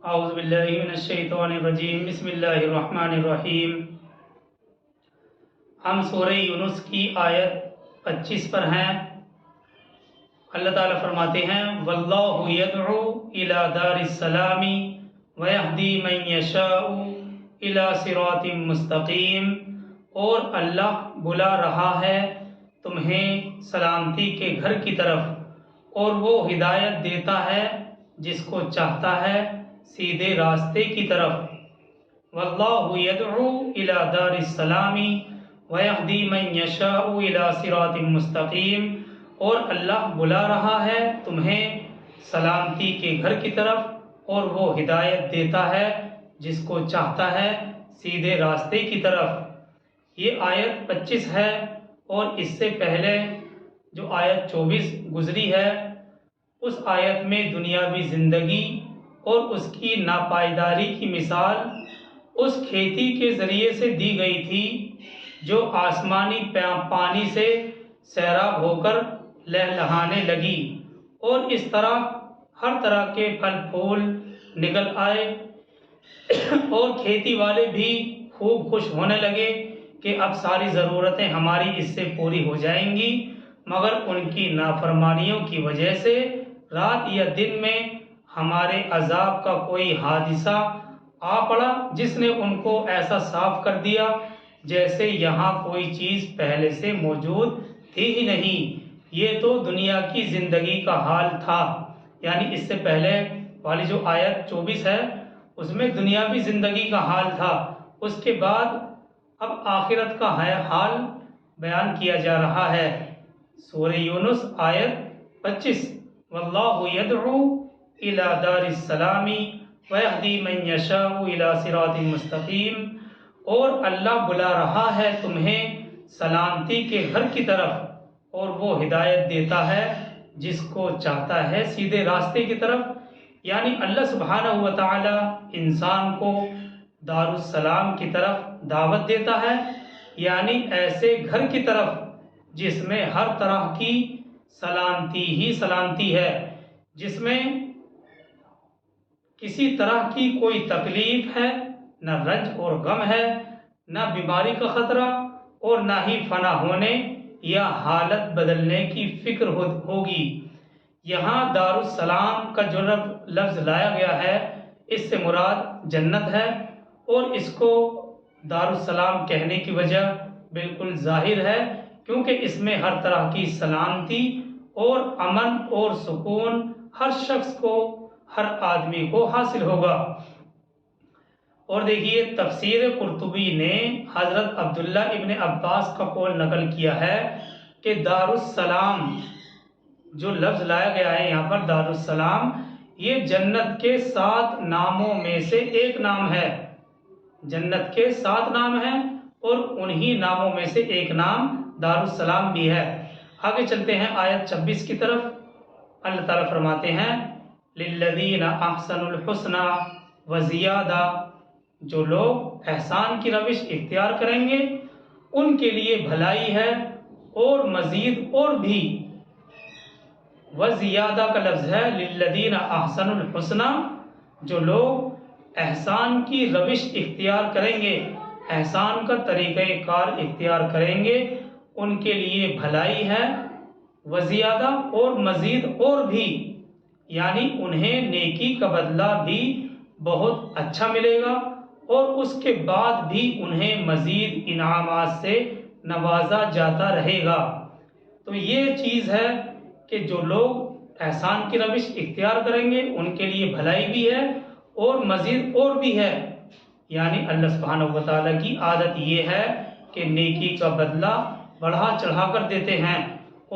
اعوذ باللہ من الشیطان الرجیم، بسم اللہ الرحمن الرحیم۔ ہم سورہ یونس کی آیت 25 پر ہیں۔ اللہ تعالیٰ فرماتے ہیں واللہ یدعو الی دار السلام ویہدی من یشاء الی صراط مستقیم، اور اللہ بلا رہا ہے تمہیں سلامتی کے گھر کی طرف، اور وہ ہدایت دیتا ہے جس کو چاہتا ہے سیدھے راستے کی طرف۔ واللہ یدعو الی دار السلام ویہدی من یشاء الی صراط مستقیم، اور اللہ بلا رہا ہے تمہیں سلامتی کے گھر کی طرف، اور وہ ہدایت دیتا ہے جس کو چاہتا ہے سیدھے راستے کی طرف۔ یہ آیت 25 ہے، اور اس سے پہلے جو آیت 24 گزری ہے، اس آیت میں دنیاوی زندگی اور اس کی ناپائیداری کی مثال اس کھیتی کے ذریعے سے دی گئی تھی جو آسمانی پانی سے سیراب ہو کر لہلہانے لگی، اور اس طرح ہر طرح کے پھل پھول نکل آئے، اور کھیتی والے بھی خوب خوش ہونے لگے کہ اب ساری ضرورتیں ہماری اس سے پوری ہو جائیں گی، مگر ان کی نافرمانیوں کی وجہ سے رات یا دن میں ہمارے عذاب کا کوئی حادثہ آ پڑا جس نے ان کو ایسا صاف کر دیا جیسے یہاں کوئی چیز پہلے سے موجود تھی ہی نہیں۔ یہ تو دنیا کی زندگی کا حال تھا، یعنی اس سے پہلے والی جو آیت 24 ہے اس میں دنیاوی زندگی کا حال تھا، اس کے بعد اب آخرت کا حال بیان کیا جا رہا ہے۔ سورہ یونس آیت 25، واللہ یدعو الی دار السلام ویہدی من یشاء الی صراط مستقیم، اور اللہ بلا رہا ہے تمہیں سلامتی کے گھر کی طرف، اور وہ ہدایت دیتا ہے جس کو چاہتا ہے سیدھے راستے کی طرف۔ یعنی اللہ سبحانہ و تعالی انسان کو دار السلام کی طرف دعوت دیتا ہے، یعنی ایسے گھر کی طرف جس میں ہر طرح کی سلامتی ہی سلامتی ہے، جس میں کسی طرح کی کوئی تکلیف ہے، نہ رنج اور غم ہے، نہ بیماری کا خطرہ، اور نہ ہی فنا ہونے یا حالت بدلنے کی فکر ہوگی۔ یہاں دار السلام کا جو لفظ لایا گیا ہے اس سے مراد جنت ہے، اور اس کو دار السلام کہنے کی وجہ بالکل ظاہر ہے، کیونکہ اس میں ہر طرح کی سلامتی اور امن اور سکون ہر شخص کو، ہر آدمی کو حاصل ہوگا۔ اور دیکھیے تفسیر قرطبی نے حضرت عبداللہ ابن عباس کا قول نقل کیا ہے کہ دار السلام جو لفظ لایا گیا ہے یہاں پر دار السلام، یہ جنت کے 7 ناموں میں سے ایک نام ہے۔ جنت کے 7 نام ہیں، اور انہی ناموں میں سے ایک نام دار السلام بھی ہے۔ آگے چلتے ہیں آیت 26 کی طرف۔ اللہ تعالیٰ فرماتے ہیں للذین احسنوا الحسنی وزیادہ، جو لوگ احسان کی روش اختیار کریں گے ان کے لیے بھلائی ہے اور مزید اور بھی۔ وزیادہ کا لفظ ہے للذین احسنوا الحسنی، جو لوگ احسان کی روش اختیار کریں گے، احسان کا طریقہ کار اختیار کریں گے، ان کے لیے بھلائی ہے، وزیادہ اور مزید اور بھی، یعنی انہیں نیکی کا بدلہ بھی بہت اچھا ملے گا، اور اس کے بعد بھی انہیں مزید انعامات سے نوازا جاتا رہے گا۔ تو یہ چیز ہے کہ جو لوگ احسان کی روش اختیار کریں گے ان کے لیے بھلائی بھی ہے اور مزید اور بھی ہے، یعنی اللہ سبحانہ و تعالیٰ کی عادت یہ ہے کہ نیکی کا بدلہ بڑھا چڑھا کر دیتے ہیں،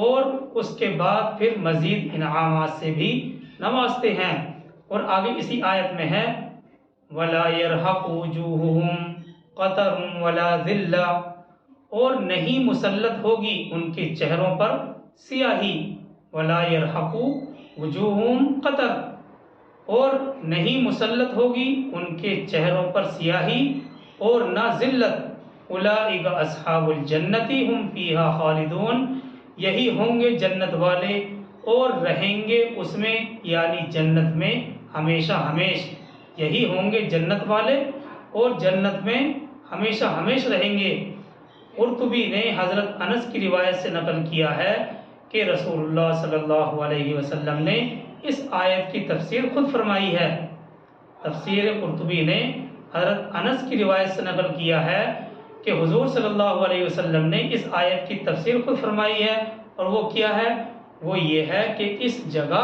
اور اس کے بعد پھر مزید انعامات سے بھی نوازتے ہیں۔ اور آگے اسی آیت میں ہے وَلَا يَرْحَقُ وُجُوهُهُمْ قَتَرٌ وَلَا ذِلَّةٌ، اور نہیں مسلط ہوگی ان کے چہروں پر سیاہی۔ وَلَا يَرْحَقُ وُجُوهُهُمْ قَتَرٌ، اور نہیں مسلط ہوگی ان کے چہروں پر سیاہی اور نہ ذلت۔ اولئک اصحاب الجنۃ ھم فیھا خالدون، یہی ہوں گے جنت والے اور رہیں گے اس میں، یعنی جنت میں ہمیشہ ہمیش۔ یہی ہوں گے جنت والے اور جنت میں ہمیشہ ہمیشہ رہیں گے۔ قرطبی نے حضرت انس کی روایت سے نقل کیا ہے کہ رسول اللہ صلی اللہ علیہ وسلم نے اس آیت کی تفسیر خود فرمائی ہے۔ تفسیر قرطبی نے حضرت انس کی روایت سے نقل کیا ہے کہ حضور صلی اللہ علیہ وسلم نے اس آیت کی تفسیر خود فرمائی ہے، اور وہ کیا ہے؟ وہ یہ ہے کہ اس جگہ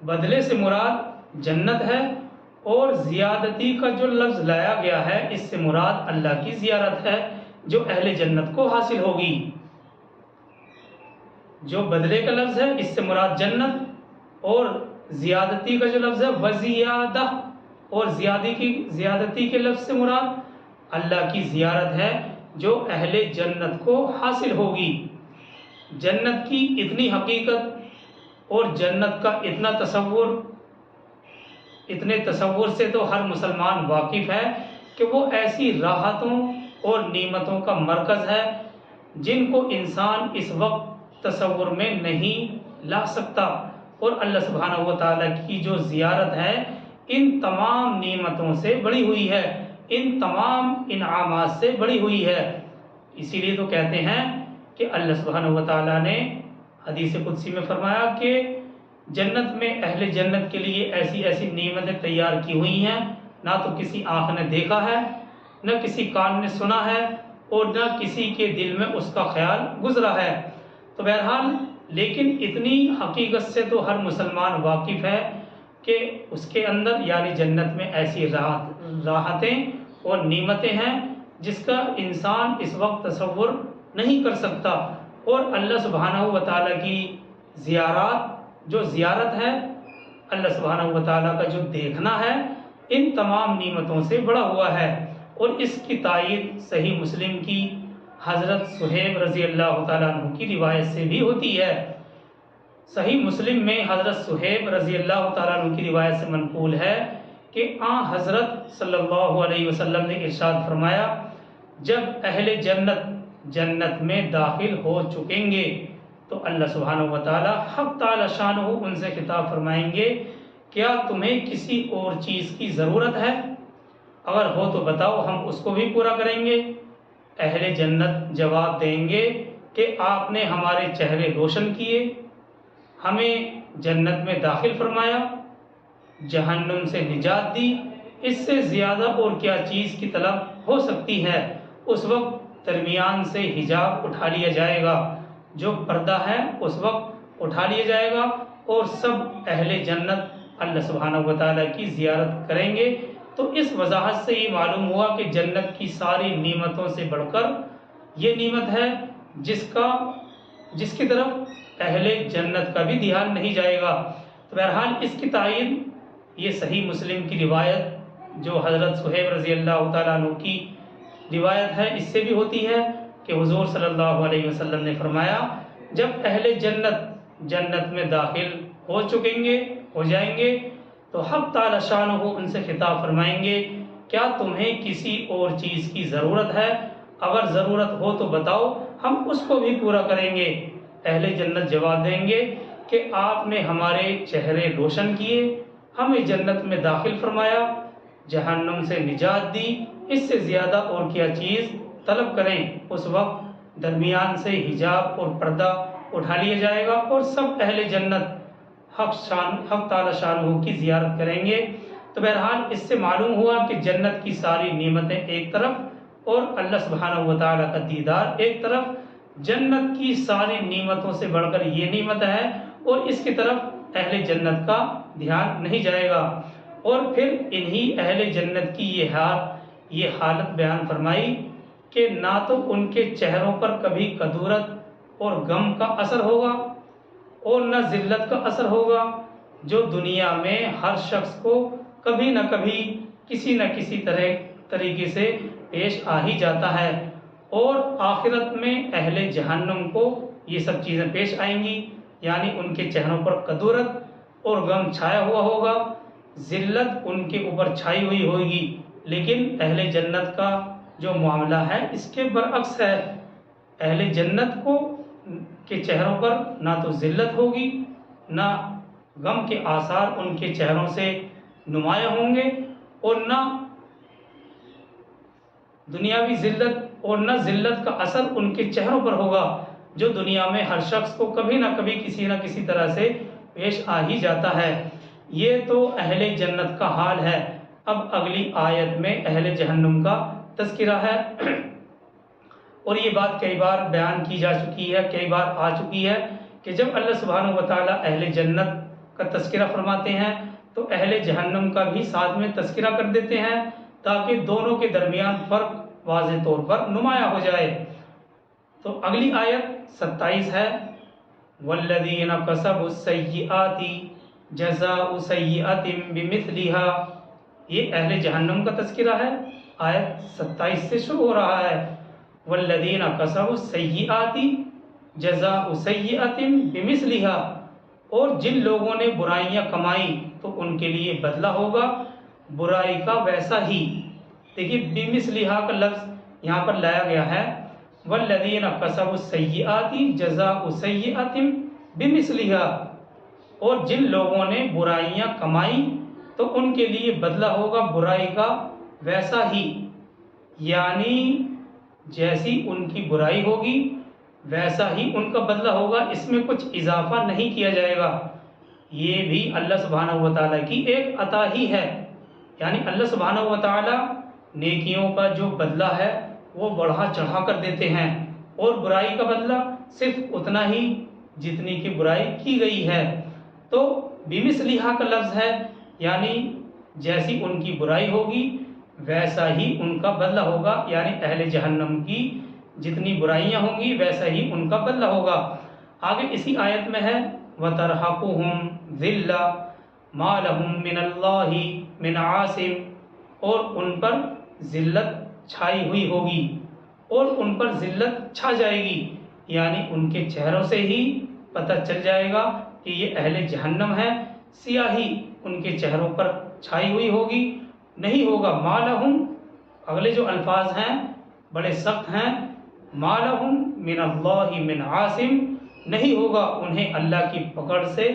بدلے سے مراد جنت ہے، اور زیادتی کا جو لفظ لایا گیا ہے اس سے مراد اللہ کی زیارت ہے جو اہل جنت کو حاصل ہوگی۔ جو بدلے کا لفظ ہے اس سے مراد جنت، اور زیادتی کا جو لفظ ہے وزیادہ، اور زیادتی کے لفظ سے مراد اللہ کی زیارت ہے جو اہل جنت کو حاصل ہوگی۔ جنت کی اتنی حقیقت اور جنت کا اتنا تصور، اتنے تصور سے تو ہر مسلمان واقف ہے کہ وہ ایسی راحتوں اور نعمتوں کا مرکز ہے جن کو انسان اس وقت تصور میں نہیں لا سکتا، اور اللہ سبحانہ و تعالیٰ کی جو زیارت ہے ان تمام نعمتوں سے بڑی ہوئی ہے، ان تمام انعامات سے بڑی ہوئی ہے۔ اسی لیے تو کہتے ہیں کہ اللہ سبحانہ و تعالیٰ نے حدیث قدسی میں فرمایا کہ جنت میں اہل جنت کے لیے ایسی ایسی نعمتیں تیار کی ہوئی ہیں، نہ تو کسی آنکھ نے دیکھا ہے، نہ کسی کان نے سنا ہے، اور نہ کسی کے دل میں اس کا خیال گزرا ہے۔ تو بہرحال لیکن اتنی حقیقت سے تو ہر مسلمان واقف ہے کہ اس کے اندر یعنی جنت میں ایسی راحتیں اور نعمتیں ہیں جس کا انسان اس وقت تصور نہیں کر سکتا، اور اللہ سبحانہ و تعالیٰ کی زیارت ہے، اللہ سبحانہ و تعالیٰ کا جو دیکھنا ہے ان تمام نعمتوں سے بڑا ہوا ہے۔ اور اس کی تائید صحیح مسلم کی حضرت صہیب رضی اللہ تعالیٰ عنہ کی روایت سے بھی ہوتی ہے۔ صحیح مسلم میں حضرت صہیب رضی اللہ تعالیٰ عنہ کی روایت سے منقول ہے کہ حضرت صلی اللہ علیہ وسلم نے ارشاد فرمایا، جب اہل جنت میں داخل ہو چکیں گے تو اللہ سبحانہ و تعالیٰ حق تعالی شانہ ان سے خطاب فرمائیں گے، کیا تمہیں کسی اور چیز کی ضرورت ہے؟ اگر ہو تو بتاؤ، ہم اس کو بھی پورا کریں گے۔ اہل جنت جواب دیں گے کہ آپ نے ہمارے چہرے روشن کیے، ہمیں جنت میں داخل فرمایا، جہنم سے نجات دی، اس سے زیادہ اور کیا چیز کی طلب ہو سکتی ہے؟ اس وقت درمیان سے حجاب اٹھا لیا جائے گا، جو پردہ ہے اس وقت اٹھا لیا جائے گا، اور سب اہل جنت اللہ سبحانہ و تعالیٰ کی زیارت کریں گے۔ تو اس وضاحت سے یہ معلوم ہوا کہ جنت کی ساری نعمتوں سے بڑھ کر یہ نعمت ہے جس کی طرف اہل جنت کا بھی دھیان نہیں جائے گا۔ تو بہرحال اس کی تائید یہ صحیح مسلم کی روایت جو حضرت صہیب رضی اللہ تعالیٰ عنہ کی روایت ہے اس سے بھی ہوتی ہے کہ حضور صلی اللہ علیہ وسلم نے فرمایا، جب اہل جنت میں داخل ہو جائیں گے تو حق تعالی شانہ ان سے خطاب فرمائیں گے، کیا تمہیں کسی اور چیز کی ضرورت ہے؟ اگر ضرورت ہو تو بتاؤ، ہم اس کو بھی پورا کریں گے۔ اہل جنت جواب دیں گے کہ آپ نے ہمارے چہرے روشن کیے، ہمیں جنت میں داخل فرمایا، جہنم سے نجات دی، اس سے زیادہ اور کیا چیز طلب کریں؟ اس وقت درمیان سے حجاب اور پردہ اٹھا لیا جائے گا، اور سب اہل جنت حق تعالی شانہ کی زیارت کریں گے۔ تو بہرحال اس سے معلوم ہوا کہ جنت کی ساری نعمتیں ایک طرف اور اللہ سبحانہ و تعالیٰ کا دیدار ایک طرف، جنت کی ساری نعمتوں سے بڑھ کر یہ نعمت ہے، اور اس کی طرف اہل جنت کا دھیان نہیں جائے گا۔ اور پھر انہی اہل جنت کی یہ حالت بیان فرمائی کہ نہ تو ان کے چہروں پر کبھی کدورت اور غم کا اثر ہوگا، اور نہ ذلت کا اثر ہوگا، جو دنیا میں ہر شخص کو کبھی نہ کبھی کسی نہ کسی طریقے سے پیش آ ہی جاتا ہے۔ اور آخرت میں اہل جہنم کو یہ سب چیزیں پیش آئیں گی، یعنی ان کے چہروں پر کدورت اور غم چھایا ہوا ہوگا، ذلت ان کے اوپر چھائی ہوئی ہوگی۔ لیکن اہل جنت کا جو معاملہ ہے اس کے برعکس ہے، اہل جنت کے چہروں پر نہ تو ذلت ہوگی، نہ غم کے آثار ان کے چہروں سے نمایاں ہوں گے، اور نہ دنیاوی ذلت اور نہ ذلت کا اثر ان کے چہروں پر ہوگا، جو دنیا میں ہر شخص کو کبھی نہ کبھی کسی نہ کسی طرح سے پیش آ ہی جاتا ہے۔ یہ تو اہل جنت کا حال ہے۔ اب اگلی آیت میں اہل جہنم کا تذکرہ ہے، اور یہ بات کئی بار بیان کی جا چکی ہے، کئی بار آ چکی ہے کہ جب اللہ سبحانہ و تعالیٰ اہل جنت کا تذکرہ فرماتے ہیں تو اہل جہنم کا بھی ساتھ میں تذکرہ کر دیتے ہیں، تاکہ دونوں کے درمیان فرق واضح طور پر نمایاں ہو جائے۔ تو اگلی آیت 27 ہے، والذین کسبوا السیئات جزاء سیئۃ بمثلها، یہ اہل جہنم کا تذکرہ ہے۔ آیت 27 سے شروع ہو رہا ہے، والذین کسبوا السیئات جزاء سیئۃ بمثلها، اور جن لوگوں نے برائیاں کمائی تو ان کے لیے بدلہ ہوگا برائی کا ویسا ہی۔ دیکھیے بمثلہا کا لفظ یہاں پر لایا گیا ہے، والذین کسبوا السیئات جزاء سیئۃ بمثلہا، اور جن لوگوں نے برائیاں کمائی تو ان کے لیے بدلہ ہوگا برائی کا ویسا ہی، یعنی جیسی ان کی برائی ہوگی ویسا ہی ان کا بدلہ ہوگا، اس میں کچھ اضافہ نہیں کیا جائے گا۔ یہ بھی اللہ سبحانہ و تعالیٰ کی ایک عطا ہی ہے، یعنی اللہ سبحانہ و تعالیٰ نیکیوں کا جو بدلہ ہے وہ بڑھا چڑھا کر دیتے ہیں، اور برائی کا بدلہ صرف اتنا ہی جتنی کی برائی کی گئی ہے۔ تو بمثلہا کا لفظ ہے، یعنی جیسی ان کی برائی ہوگی ویسا ہی ان کا بدلہ ہوگا، یعنی اہل جہنم کی جتنی برائیاں ہوں گی ویسا ہی ان کا بدلہ ہوگا۔ آگے اسی آیت میں ہے، وَتَرْحَقُهُمْ ذِلَّةٌ مَا لَهُم مِّنَ اللَّهِ مِنْ عَاصِمٍ، اور ان پر ذلت چھائی ہوئی ہوگی، اور ان پر ذلت چھا جائے گی، یعنی ان کے چہروں سے ہی پتہ چل جائے گا کہ یہ اہل جہنم ہے، سیاہی ان کے چہروں پر چھائی ہوئی ہوگی، نہیں ہوگا مَا لَهُم، اگلے جو الفاظ ہیں بڑے سخت ہیں، مَا لَهُم مِّنَ اللَّهِ مِنْ عَاصِمٍ، نہیں ہوگا انہیں اللہ کی پکڑ سے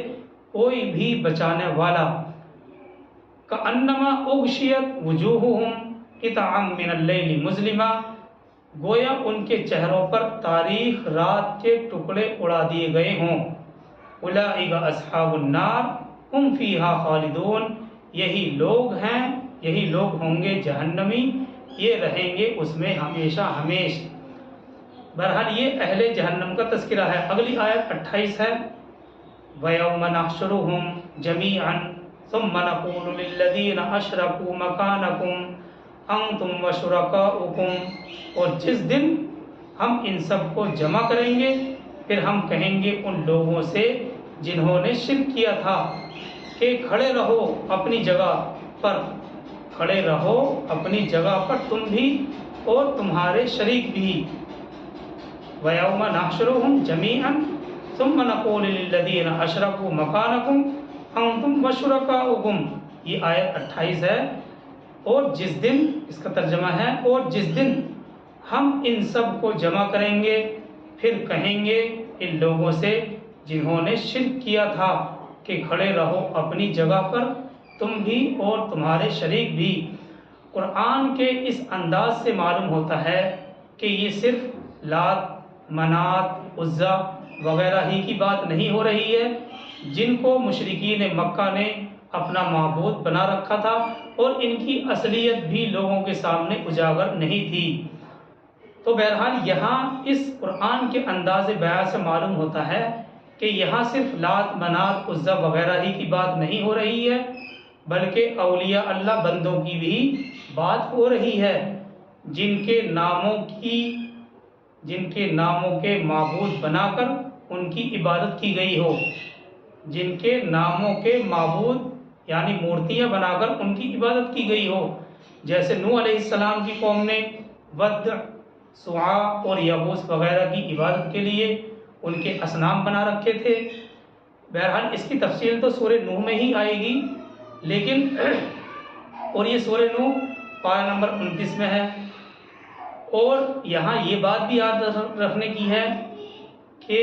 کوئی بھی بچانے والا، کَأَنَّمَا أُغْشِيَتْ وُجُوهُهُمْ قِطَعًا مِّنَ اللَّيْلِ مُظْلِمًا، گویا ان کے چہروں پر تاریخ رات کے ٹکڑے اڑا دیے گئے ہوں، أُولَٰئِكَ أَصْحَابُ النَّارِ هُمْ فِيهَا خَالِدُونَ، یہی لوگ ہیں، یہی لوگ ہوں گے جہنمی، یہ رہیں گے اس میں ہمیشہ ہمیش۔ بہرحال یہ اہل جہنم کا تذکرہ ہے۔ اگلی آیت 28 ہے، وَيَوْمَ نَحْشُرُهُمْ جَمِيعًا ثُمَّ نَقُولُ لِلَّذِينَ أَشْرَكُوا مَكَانَكُمْ أَنْتُمْ وَشُرَكَاؤُكُمْ، اور جس دن ہم ان سب کو جمع کریں گے پھر ہم کہیں گے ان لوگوں سے جنہوں نے شرک کیا تھا کہ کھڑے رہو اپنی جگہ پر، کھڑے رہو اپنی جگہ پر تم بھی اور تمہارے شریک بھی۔ وَيَوْمَ نَحْشُرُهُمْ جَمِيعًا ثُمَّ نَقُولُ لِلَّذِينَ أَشْرَكُوا مَكَانَكُمْ أَنْتُمْ وَشُرَكَاؤُكُمْ، یہ آیت 28 ہے۔ اور جس دن، اس کا ترجمہ ہے، اور جس دن ہم ان سب کو جمع کریں گے پھر کہیں گے ان لوگوں سے جنہوں نے شرک کیا تھا کہ کھڑے رہو اپنی جگہ پر تم بھی اور تمہارے شریک بھی۔ قرآن کے اس انداز سے معلوم ہوتا ہے کہ یہ صرف لات، منات، عزا وغیرہ ہی کی بات نہیں ہو رہی ہے، جن کو مشرکین مکہ نے اپنا معبود بنا رکھا تھا، اور ان کی اصلیت بھی لوگوں کے سامنے اجاگر نہیں تھی۔ تو بہرحال یہاں اس قرآن کے انداز بیان سے معلوم ہوتا ہے کہ یہاں صرف لات، منات، عزا وغیرہ ہی کی بات نہیں ہو رہی ہے، بلکہ اولیاء اللہ بندوں کی بھی بات ہو رہی ہے، جن کے ناموں کے معبود بنا کر ان کی عبادت کی گئی ہو، جن کے ناموں کے معبود یعنی مورتیاں بنا کر ان کی عبادت کی گئی ہو، جیسے نوح علیہ السلام کی قوم نے ود، سواع اور یغوث وغیرہ کی عبادت کے لیے ان کے اصنام بنا رکھے تھے۔ بہرحال اس کی تفصیل تو سورہ نوح میں ہی آئے گی، لیکن اور یہ سورہ نوح پارہ نمبر 29 میں ہے۔ اور یہاں یہ بات بھی یاد رکھنے کی ہے کہ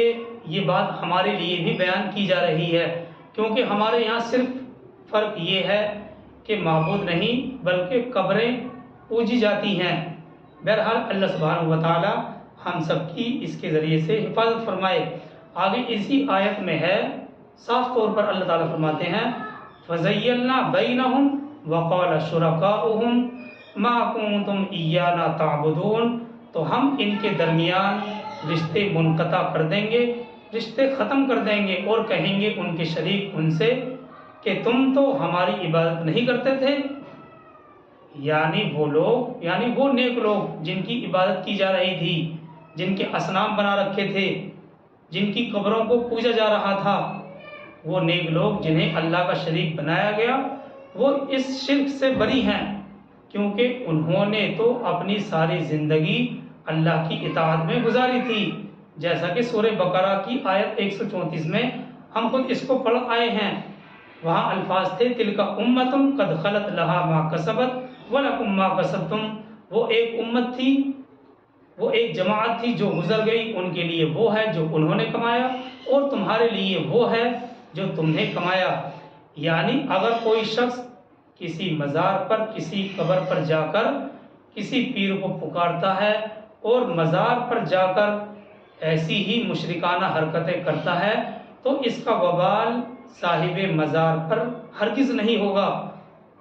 یہ بات ہمارے لیے بھی بیان کی جا رہی ہے، کیونکہ ہمارے یہاں صرف فرق یہ ہے کہ معبود نہیں بلکہ قبریں پوجی جاتی ہیں۔ بہرحال اللہ سبحانہ و تعالی ہم سب کی اس کے ذریعے سے حفاظت فرمائے۔ آگے اسی آیت میں ہے، صاف طور پر اللہ تعالیٰ فرماتے ہیں فَزَيَّلْنَا بَيْنَهُمْ وَقَالَ شُرَكَاؤُهُمْ مَا كُنْتُمْ إِيَّانَا تَعْبُدُونَ، تو ہم ان کے درمیان رشتے منقطع کر دیں گے، رشتے ختم کر دیں گے، اور کہیں گے ان کے شریک ان سے کہ تم تو ہماری عبادت نہیں کرتے تھے۔ یعنی وہ لوگ، یعنی وہ نیک لوگ جن کی عبادت کی جا رہی تھی، جن کے اصنام بنا رکھے تھے، جن کی قبروں کو پوجا جا رہا تھا، وہ نیک لوگ جنہیں اللہ کا شریک بنایا گیا، وہ اس شرک سے بری ہیں، کیونکہ انہوں نے تو اپنی ساری زندگی اللہ کی اطاعت میں گزاری تھی، جیسا کہ سورہ بقرہ کی آیت 134 میں ہم خود اس کو پڑھ آئے ہیں۔ وہاں الفاظ تھے تلک امۃ قد خلت لہا ما کسبت ولکم ما کسبتم، وہ ایک امت تھی، وہ ایک جماعت تھی جو گزر گئی، ان کے لیے وہ ہے جو انہوں نے کمایا، اور تمہارے لیے وہ ہے جو تم نے کمایا۔ یعنی اگر کوئی شخص کسی مزار پر، کسی قبر پر جا کر کسی پیر کو پکارتا ہے اور مزار پر جا کر ایسی ہی مشرکانہ حرکتیں کرتا ہے، تو اس کا وبال صاحب مزار پر ہرگز نہیں ہوگا،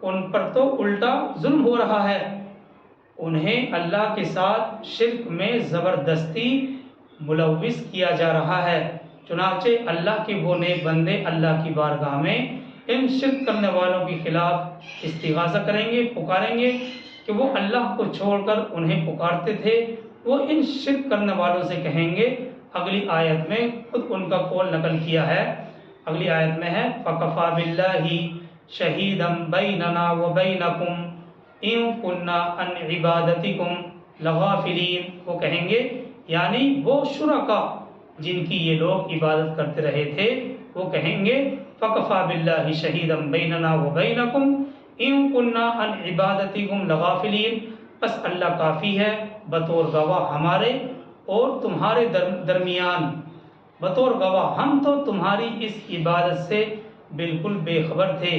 ان پر تو الٹا ظلم ہو رہا ہے، انہیں اللہ کے ساتھ شرک میں زبردستی ملوث کیا جا رہا ہے۔ چنانچہ اللہ کے وہ نیک بندے اللہ کی بارگاہ میں ان شرک کرنے والوں کے خلاف استغاثہ کریں گے، پکاریں گے کہ وہ اللہ کو چھوڑ کر انہیں پکارتے تھے، وہ ان شرک کرنے والوں سے کہیں گے۔ اگلی آیت میں خود ان کا قول نقل کیا ہے، اگلی آیت میں ہے فَكَفَى بِاللَّهِ شَهِيدًا بَيْنَنَا وَبَيْنَكُمْ إِن كُنَّا عَنْ عِبَادَتِكُمْ لَغَافِلِينَ، وہ کہیں گے، یعنی وہ شرکا جن کی یہ لوگ عبادت کرتے رہے تھے، وہ کہیں گے فَكَفَى بِاللَّهِ شَهِيدًا بَيْنَنَا وَبَيْنَكُمْ إِن كُنَّا عَنْ عِبَادَتِكُمْ لَغَافِلِينَ، بس اللہ کافی ہے بطور گواہ ہمارے اور تمہارے درمیان، بطور گواہ ہم تو تمہاری اس عبادت سے بالکل بے خبر تھے،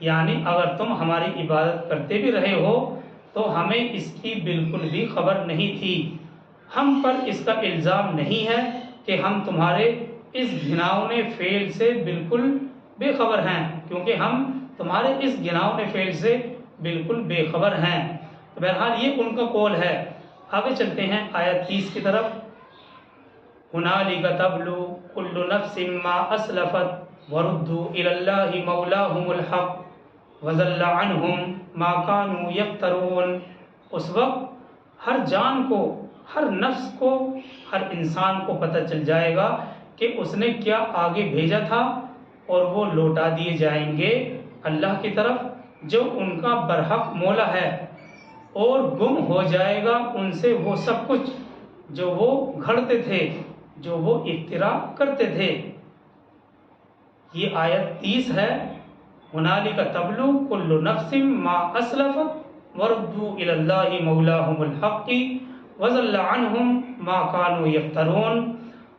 یعنی اگر تم ہماری عبادت کرتے بھی رہے ہو تو ہمیں اس کی بالکل بھی خبر نہیں تھی، ہم پر اس کا الزام نہیں ہے کہ ہم تمہارے اس گھناؤنے فعل سے بالکل بے خبر ہیں، کیونکہ ہم تمہارے اس گھناؤنے فعل سے بالکل بے خبر ہیں۔ تو بہرحال یہ ان کا قول ہے۔ آگے چلتے ہیں آیت 30 کی طرف، هُنَالِكَ تَبْلُو كُلُّ نَفْسٍ مَّا أَسْلَفَتْ وَرُدُّوا إِلَى اللَّهِ مَوْلَاهُمُ الْحَقِّ وَضَلَّ عَنْهُمْ مَا كَانُوا يَفْتَرُونَ، اس وقت ہر جان کو، ہر نفس کو، ہر انسان کو پتہ چل جائے گا کہ اس نے کیا آگے بھیجا تھا، اور وہ لوٹا دیے جائیں گے اللہ کی طرف جو ان کا برحق مولا ہے، اور گم ہو جائے گا ان سے وہ سب کچھ جو وہ گھڑتے تھے، جو وہ افترا کرتے تھے۔ یہ آیت 30 ہے، هُنَالِكَ تَبْلُو كُلُّ نَفْسٍ مَّا أَسْلَفَتْ وَرُدُّوا إِلَى اللَّهِ مَوْلَاهُمُ الْحَقِّ وَضَلَّ عَنْهُمْ مَا كَانُوا يَفْتَرُونَ،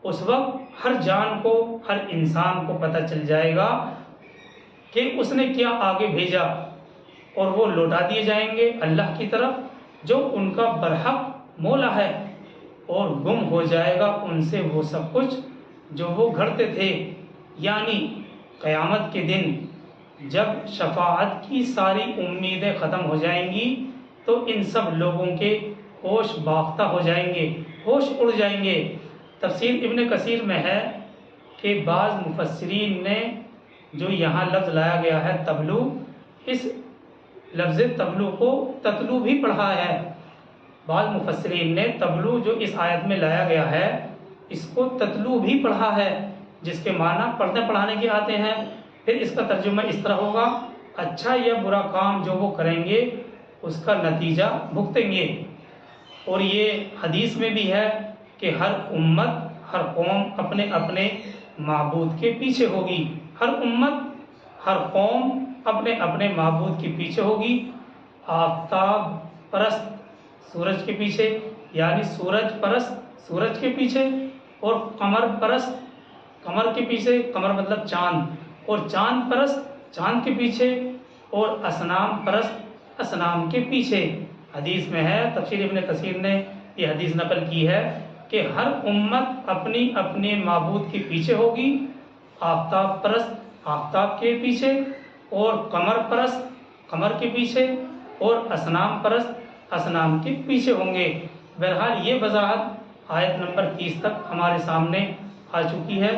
اس وقت ہر جان کو، ہر انسان کو پتہ چل جائے گا کہ اس نے کیا آگے بھیجا، اور وہ لوٹا دیے جائیں گے اللہ کی طرف جو ان کا برحق مولا ہے، اور گم ہو جائے گا ان سے وہ سب کچھ جو وہ گھڑتے تھے۔ یعنی قیامت کے دن جب شفاعت کی ساری امیدیں ختم ہو جائیں گی تو ان سب لوگوں کے ہوش باختہ ہو جائیں گے، ہوش اڑ جائیں گے۔ تفسیر ابن کثیر میں ہے کہ بعض مفسرین نے جو یہاں لفظ لایا گیا ہے تبلو، اس لفظ تبلو کو تتلو بھی پڑھا ہے، بعض مفسرین نے تبلو جو اس آیت میں لایا گیا ہے اس کو تتلو بھی پڑھا ہے، جس کے معنی پڑھنے پڑھانے کے آتے ہیں۔ پھر اس کا ترجمہ اس طرح ہوگا، اچھا یا برا کام جو وہ کریں گے اس کا نتیجہ بھگتیں گے۔ اور یہ حدیث میں بھی ہے کہ ہر امت، ہر قوم اپنے اپنے معبود کے پیچھے ہوگی، ہر امت، ہر قوم اپنے اپنے معبود کے پیچھے ہوگی۔ آفتاب پرست سورج کے پیچھے، یعنی سورج پرست سورج کے پیچھے، اور قمر پرست قمر کے پیچھے، قمر مطلب چاند، اور چاند پرست چاند کے پیچھے، اور اصنام پرست اصنام کے پیچھے۔ حدیث میں ہے، تفسیر ابن کثیر نے یہ حدیث نقل کی ہے کہ ہر امت اپنی اپنے معبود کے پیچھے ہوگی، آفتاب پرست آفتاب کے پیچھے، اور قمر پرست قمر کے پیچھے، اور اصنام پرست اصنام کے پیچھے ہوں گے۔ بہرحال یہ وضاحت آیت نمبر 30 تک ہمارے سامنے آ چکی ہے،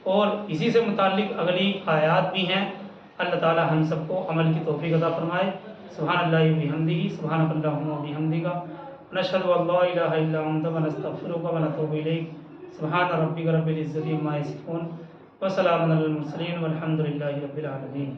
اور اسی سے متعلق اگلی آیات بھی ہیں۔ اللہ تعالی ہم سب کو عمل کی توفیق عطا فرمائے۔ سبحان اللہ و بحمدہ، سبحانک اللہم و بحمدک، نشہد ان لا الہ الا انت نستغفرک و نتوب الیک۔ سبحان ربک رب العزۃ عما یصفون وسلام علی المرسلین والحمد للہ رب العالمین۔